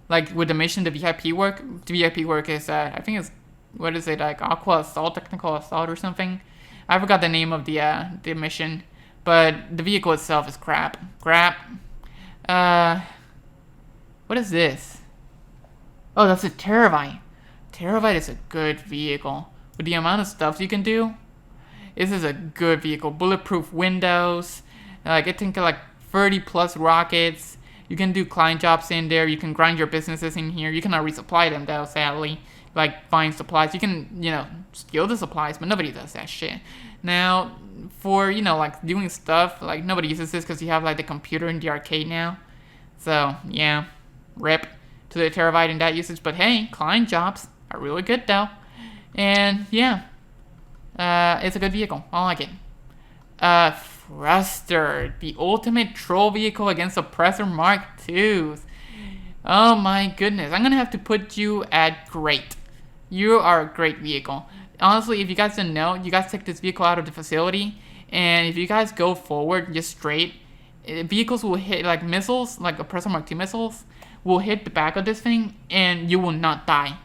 like, with the mission, the VIP work is, I think it's, what is it, like, Aqua Assault, Technical Assault or something? I forgot the name of the mission. But the vehicle itself is crap. What is this? Oh, that's a Terabyte. Terabyte is a good vehicle. With the amount of stuff you can do, this is a good vehicle. Bulletproof windows. Like, it can get like 30 plus rockets. You can do client jobs in there. You can grind your businesses in here. You cannot resupply them though, sadly. Like, find supplies. You can, steal the supplies, but nobody does that shit. Now, for, like, doing stuff, like, nobody uses this because you have, like, the computer in the arcade now. So, yeah, rip to the Terabyte in that usage. But, hey, client jobs are really good, though. And, yeah, it's a good vehicle. I like it. Thruster, the ultimate troll vehicle against Oppressor Mark IIs. Oh, my goodness. I'm going to have to put you at great. You are a great vehicle. Honestly, if you guys didn't know, you guys take this vehicle out of the facility, and if you guys go forward just straight, vehicles will hit, like missiles, like Oppressor Mark II missiles, will hit the back of this thing, and you will not die.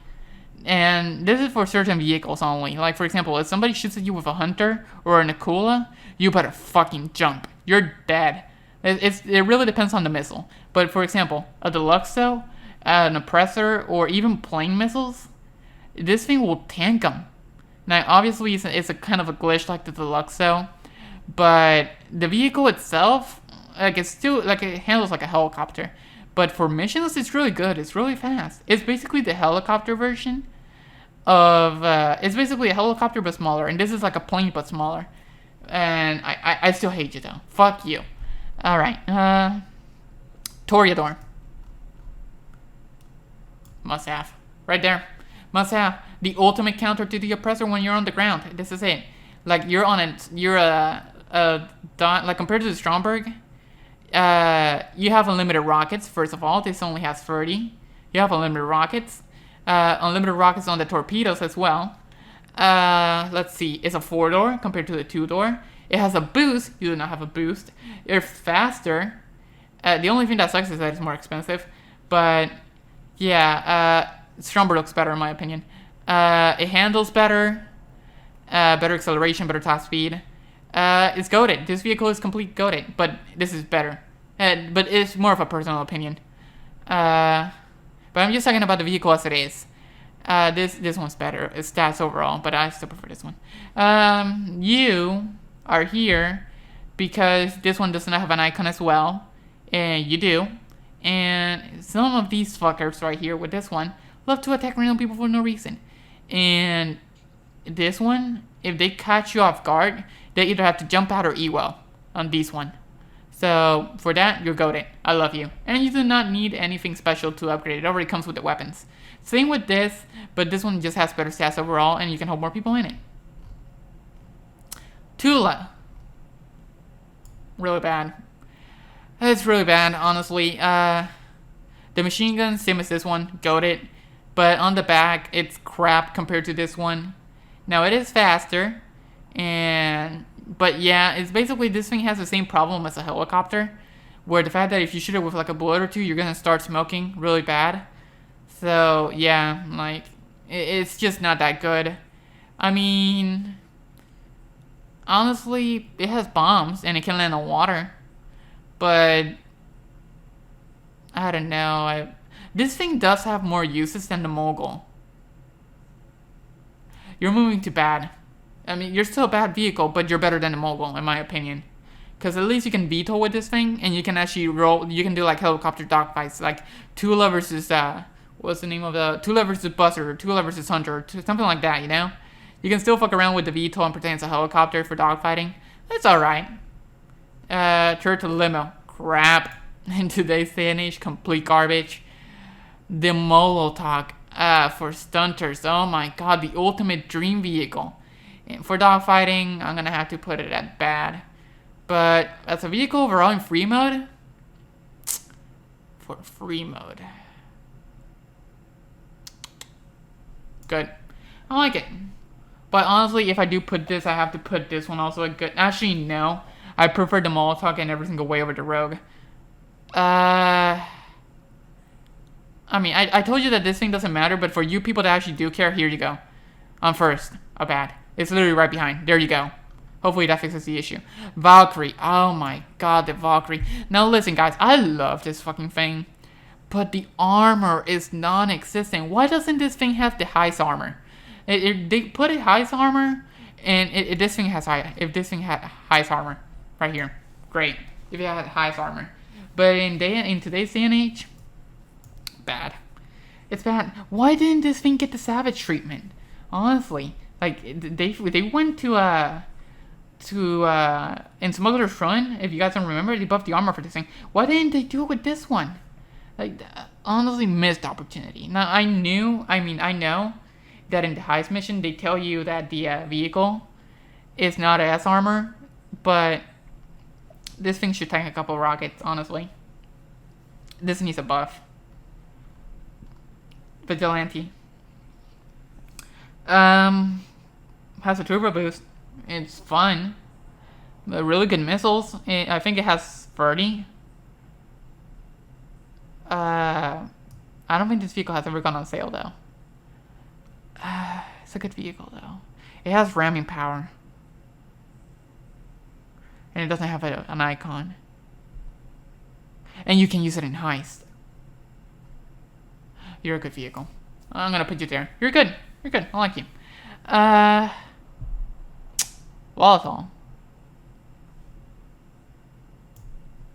And this is for certain vehicles only. Like, for example, if somebody shoots at you with a Hunter or an Akula, you better fucking jump. You're dead. It really depends on the missile. But, for example, a Deluxo, an Oppressor, or even plane missiles, this thing will tank them. Now, obviously, it's a kind of a glitch like the Deluxo, but the vehicle itself, like, it's still, like, it handles like a helicopter. But for missions, it's really good. It's really fast. It's basically the helicopter version of, it's basically a helicopter but smaller, and this is like a plane but smaller. And I still hate you, though. Fuck you. Alright, Toreador. Must have. Right there. Must have. The ultimate counter to the oppressor when you're on the ground. This is it. Like, you're on a... You're like, compared to the Stromberg, you have unlimited rockets, first of all. This only has 30. You have unlimited rockets. Unlimited rockets on the torpedoes as well. Let's see. It's a 4-door compared to the 2-door. It has a boost. You do not have a boost. It's faster. The only thing that sucks is that it's more expensive. But, yeah, Stromberg looks better in my opinion. It handles better. Better acceleration, better top speed. It's goated. This vehicle is complete goated, but this is better. But it's more of a personal opinion. But I'm just talking about the vehicle as it is. This one's better. It's stats overall, but I still prefer this one. You are here because this one does not have an icon as well. And you do. And some of these fuckers right here with this one love to attack random people for no reason. And this one, if they catch you off guard, they either have to jump out or E-well on this one. So for that, you're goated. I love you. And you do not need anything special to upgrade. It already comes with the weapons. Same with this, but this one just has better stats overall, and you can hold more people in it. Tula. Really bad. It's really bad, honestly. The machine gun, same as this one, goated. But on the back, it's crap compared to this one. Now, it is faster. But yeah, it's basically, this thing has the same problem as a helicopter. Where the fact that if you shoot it with like a bullet or two, you're gonna start smoking really bad. So, yeah, like, it's just not that good. I mean, honestly, it has bombs and it can land on water. But, I don't know. This thing does have more uses than the Mogul. You're moving to bad. I mean, you're still a bad vehicle, but you're better than the Mogul, in my opinion. Because at least you can veto with this thing, and you can actually roll, you can do like helicopter dogfights, like Tula versus, what's the name of the, Tula versus Buster, or Tula versus Hunter, or something like that, you know? You can still fuck around with the veto and pretend it's a helicopter for dogfighting. It's alright. Turret to limo. Crap. In today's day and age, complete garbage. The Molotov, for stunters. Oh my god, the ultimate dream vehicle. And for dogfighting, I'm gonna have to put it at bad. But as a vehicle overall in free mode, for free mode, good. I like it. But honestly, if I do put this, I have to put this one also at good. Actually, no. I prefer the Molotov in every single way over the Rogue. I mean, I told you that this thing doesn't matter, but for you people that actually do care, here you go. On first, a bad. It's literally right behind. There you go. Hopefully that fixes the issue. Valkyrie. Oh my god, the Valkyrie. Now listen, guys. I love this fucking thing. But the armor is non-existent. Why doesn't this thing have the highest armor? They put it highest armor, and this thing has high. If this thing had highest armor, right here, great. If it had highest armor, but in today's day and age, bad. It's bad. Why didn't this thing get the Savage treatment? Honestly, like they went to in Smuggler's Run. If you guys don't remember, they buffed the armor for this thing. Why didn't they do it with this one? Like, honestly, missed opportunity. Now I know that in the heist mission they tell you that the vehicle is not S armor, but this thing should tank a couple rockets, honestly. This needs a buff. Vigilante. Has a turbo boost. It's fun. Really good missiles. I think it has 30. I don't think this vehicle has ever gone on sale, though. It's a good vehicle, though. It has ramming power. And it doesn't have an icon. And you can use it in heist. You're a good vehicle. I'm gonna put you there. You're good. You're good. I like you. Volatile.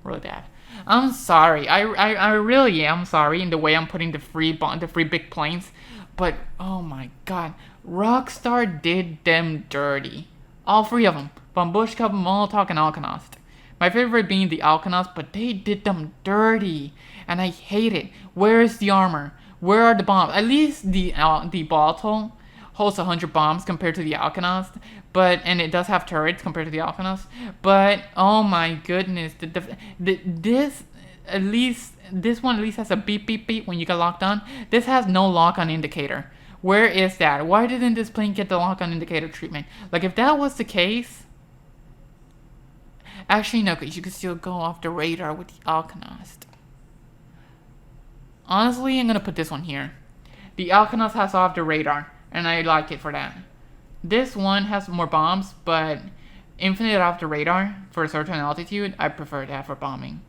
Really bad. I'm sorry. I really am sorry in the way I'm putting the free big planes. But, oh my god. Rockstar did them dirty. All three of them. Bambushka, Molotov, and Alkanost. My favorite being the Alkanost, but they did them dirty. And I hate it. Where is the armor? Where are the bombs? At least the Volatile holds 100 bombs compared to the Alchemist, and it does have turrets compared to the Alchemist. But oh my goodness, this one at least has a beep beep beep when you get locked on. This has no lock on indicator. Where is that? Why didn't this plane get the lock on indicator treatment? Like if that was the case. Actually, no, because you can still go off the radar with the Alchemist. Honestly, I'm going to put this one here. The Alchemist has off the radar, and I like it for that. This one has more bombs, but infinite off the radar for a certain altitude, I prefer that for bombing.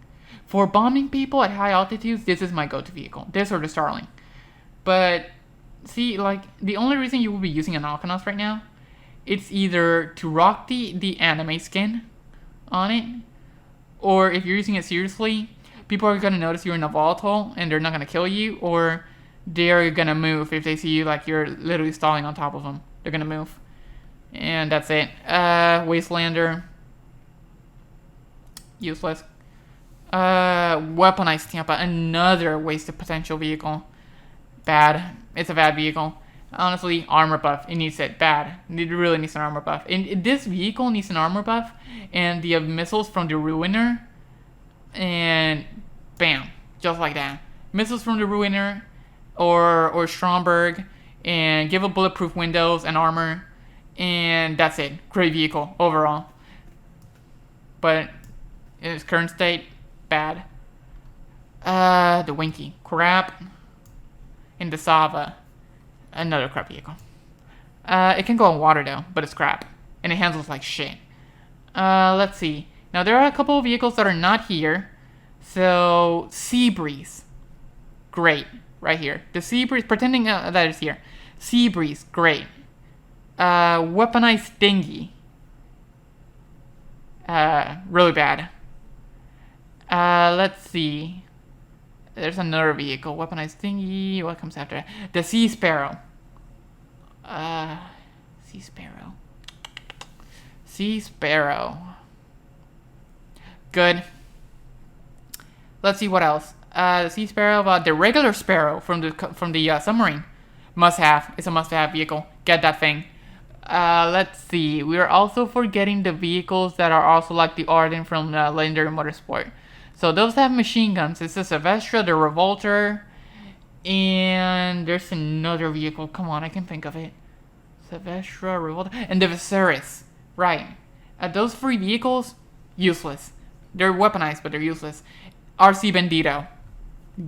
For bombing people at high altitudes, this is my go-to vehicle. This or the Starling. But, see, like, the only reason you will be using an Alchemist right now, it's either to rock the anime skin on it, or if you're using it seriously, people are going to notice you're in a volatile and they're not going to kill you, or they're going to move if they see you like you're literally stalling on top of them. They're going to move. And that's it. Wastelander. Useless. Weaponized Tampa. Another wasted potential vehicle. Bad. It's a bad vehicle. Honestly, armor buff. It needs it bad. It really needs an armor buff. And this vehicle needs an armor buff. And the missiles from the Ruiner. And bam. Just like that. Missiles from the Ruiner. Or Stromberg. And give it bulletproof windows and armor. And that's it. Great vehicle overall. But in its current state, bad. The Winky. Crap. And the Sava. Another crap vehicle. It can go on water though, but it's crap. And it handles like shit. Let's see. Now there are a couple of vehicles that are not here. So, Sea Breeze. Great. Right here. The Sea Breeze, pretending that it's here. Sea Breeze, great. Weaponized Dinghy. Really bad. Let's see. There's another vehicle. Weaponized Dinghy. What comes after that? The Sea Sparrow. Sea Sparrow. Sea Sparrow. Good. Let's see what else. The Sea Sparrow. The regular Sparrow from the submarine. Must have. It's a must-have vehicle. Get that thing. Let's see. We are also forgetting the vehicles that are also like the Arden from Legendary Motorsport. So those have machine guns. It's the Sylvestra, the Revolter, and there's another vehicle. Come on, I can think of it. Sylvestra, Revolter, and the Viserys. Right. Those three vehicles, useless. They're weaponized, but they're useless. RC Bandito.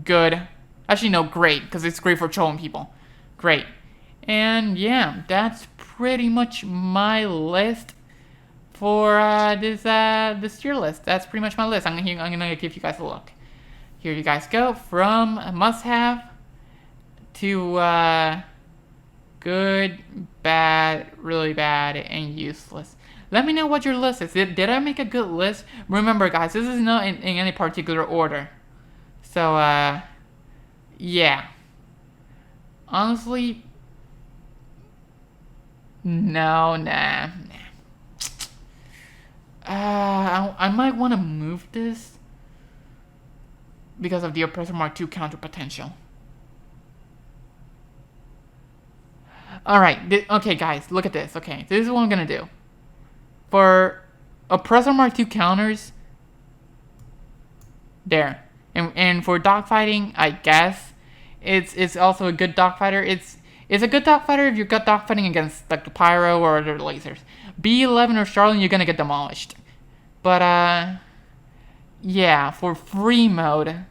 Good. Actually, no, great, because it's great for trolling people. Great. And yeah, that's pretty much my list for this tier list. That's pretty much my list. I'm gonna give you guys a look. Here you guys go, from must-have to good, bad, really bad, and useless. Let me know what your list is. Did I make a good list? Remember, guys, this is not in any particular order. So, yeah. Honestly, nah. I might want to move this because of the Oppressor Mark II counter potential. Alright, okay guys, look at this. Okay, this is what I'm going to do. For Oppressor Mark II counters, there. And for dogfighting, I guess, it's also a good dogfighter. It's a good dogfighter if you're good dogfighting against like the Pyro or the lasers. B11 or Starling, you're gonna get demolished. But yeah, for free mode,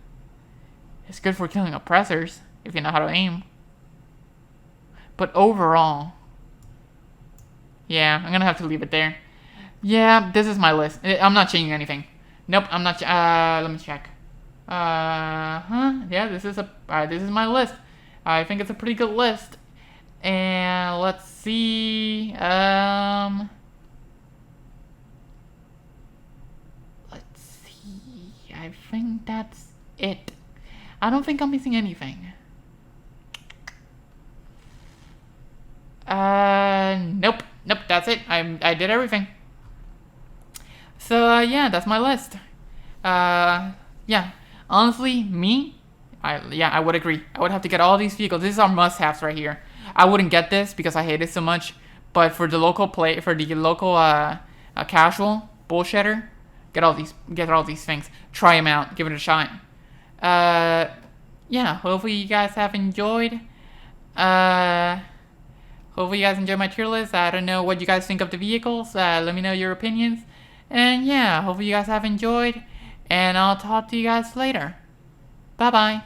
it's good for killing oppressors if you know how to aim. But overall, yeah, I'm gonna have to leave it there. Yeah, this is my list. I'm not changing anything. Nope, I'm not. Let me check. Yeah, this is my list. I think it's a pretty good list. And let's see. Let's see. I think that's it. I don't think I'm missing anything. Nope, that's it. I did everything. So yeah, that's my list. Yeah, honestly, I would agree. I would have to get all these vehicles. These are must-haves right here. I wouldn't get this because I hate it so much. But for the local casual bullshitter, get all these things. Try them out. Give it a shot. Yeah. Hopefully you guys have enjoyed. Hopefully you guys enjoyed my tier list. I don't know what you guys think of the vehicles. Let me know your opinions. And yeah, hopefully you guys have enjoyed. And I'll talk to you guys later. Bye bye.